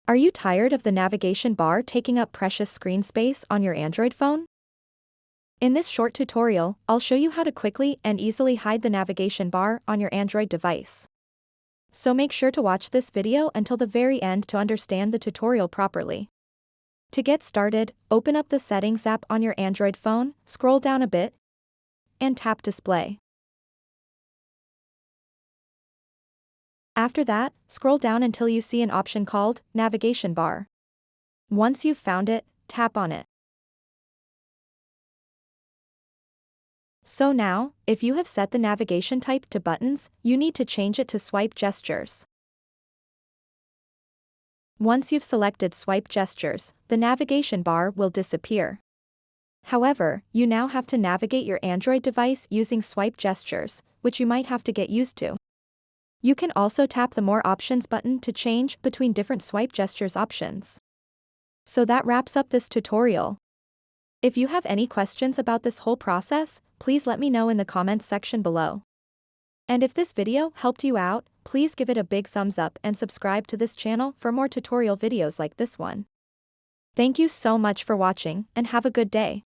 Are you tired of the navigation bar taking up precious screen space on your Android phone? In this short tutorial, I'll show you how to quickly and easily hide the navigation bar on your Android device. So make sure to watch this video until the very end to understand the tutorial properly. To get started, open up the Settings app on your Android phone, scroll down a bit, and tap Display. After that, scroll down until you see an option called Navigation Bar. Once you've found it, tap on it. So now, if you have set the navigation type to buttons, you need to change it to swipe gestures. Once you've selected swipe gestures, the navigation bar will disappear. However, you now have to navigate your Android device using swipe gestures, which you might have to get used to. You can also tap the More Options button to change between different swipe gestures options. So that wraps up this tutorial. If you have any questions about this whole process, please let me know in the comments section below. And if this video helped you out, please give it a big thumbs up and subscribe to this channel for more tutorial videos like this one. Thank you so much for watching and have a good day.